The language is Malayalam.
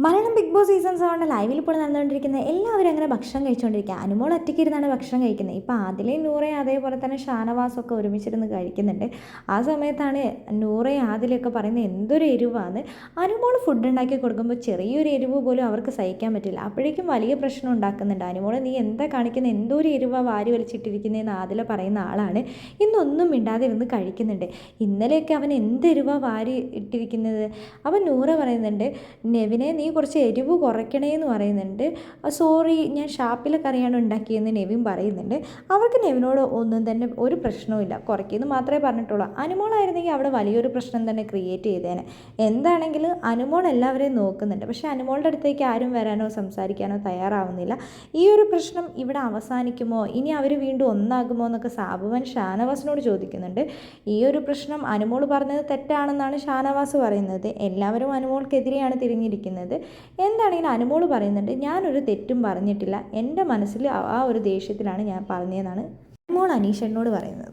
മലയാളം ബിഗ് ബോസ് സീസൺ 7 ലൈവിൽ ഇപ്പോൾ നടന്നുകൊണ്ടിരിക്കുന്നത് എല്ലാവരും അങ്ങനെ ഭക്ഷണം കഴിച്ചുകൊണ്ടിരിക്കുക. അനുമോൾ ഒറ്റയ്ക്കിരുന്നാണ് ഭക്ഷണം കഴിക്കുന്നത്. ഇപ്പോൾ ആദിലയും നൂറയും അതേപോലെ തന്നെ ഷാനവാസും ഒരുമിച്ചിരുന്ന് കഴിക്കുന്നുണ്ട്. ആ സമയത്താണ് നൂറയും ആദിലയൊക്കെ പറയുന്നത് എന്തൊരു എരിവാണ്. അനുമോൾ ഫുഡ് ഉണ്ടാക്കി കൊടുക്കുമ്പോൾ ചെറിയൊരു എരിവ് പോലും അവർക്ക് സഹിക്കാൻ പറ്റില്ല. അപ്പോഴേക്കും വലിയ പ്രശ്നം ഉണ്ടാക്കുന്നുണ്ട്. അനുമോൾ നീ എന്താ കാണിക്കുന്നത്, എന്തോരു എരിവാ വാരി വലിച്ചിട്ടിരിക്കുന്നതെന്ന് ആദില പറയുന്ന ആളാണ്. ഇന്നൊന്നും മിണ്ടാതിരുന്ന് കഴിക്കുന്നുണ്ട്. ഇന്നലെയൊക്കെ അവൻ എന്തെരിവാ വാരി ഇട്ടിരിക്കുന്നത്. അവൻ നൂറ പറയുന്നുണ്ട്, നെവിനെ നീ കുറച്ച് എരിവ് കുറയ്ക്കണേ എന്ന് പറയുന്നുണ്ട്. സോറി, ഞാൻ ഷാപ്പിലെ കറിയാണ് ഉണ്ടാക്കിയെന്ന് നെവിൻ പറയുന്നുണ്ട്. അവർക്ക് നെവിനോട് ഒന്നും തന്നെ ഒരു പ്രശ്നവുമില്ല, കുറയ്ക്കുമെന്ന് മാത്രമേ പറഞ്ഞിട്ടുള്ളൂ. അനുമോളായിരുന്നെങ്കിൽ അവിടെ വലിയൊരു പ്രശ്നം തന്നെ ക്രിയേറ്റ് ചെയ്തേനെ. എന്താണെങ്കിലും അനുമോൾ എല്ലാവരെയും നോക്കുന്നുണ്ട്. പക്ഷേ അനുമോളുടെ അടുത്തേക്ക് ആരും വരാനോ സംസാരിക്കാനോ തയ്യാറാവുന്നില്ല. ഈ ഒരു പ്രശ്നം ഇവിടെ അവസാനിക്കുമോ, ഇനി അവർ വീണ്ടും ഒന്നാകുമോ എന്നൊക്കെ സാബുവൻ ഷാനവാസിനോട് ചോദിക്കുന്നുണ്ട്. ഈ ഒരു പ്രശ്നം അനുമോൾ പറഞ്ഞത് തെറ്റാണെന്നാണ് ഷാനവാസ് പറയുന്നത്. എല്ലാവരും അനുമോൾക്കെതിരെയാണ് തിരിഞ്ഞിരിക്കുന്നത്. എന്താണെങ്കിലും അനുമോൾ പറയുന്നുണ്ട്, ഞാനൊരു തെറ്റും പറഞ്ഞിട്ടില്ല, എൻ്റെ മനസ്സിൽ ആ ഒരു ദേഷ്യത്തിലാണ് ഞാൻ പറഞ്ഞതെന്നാണ് അനുമോൾ അനീഷനോട് പറയുന്നത്.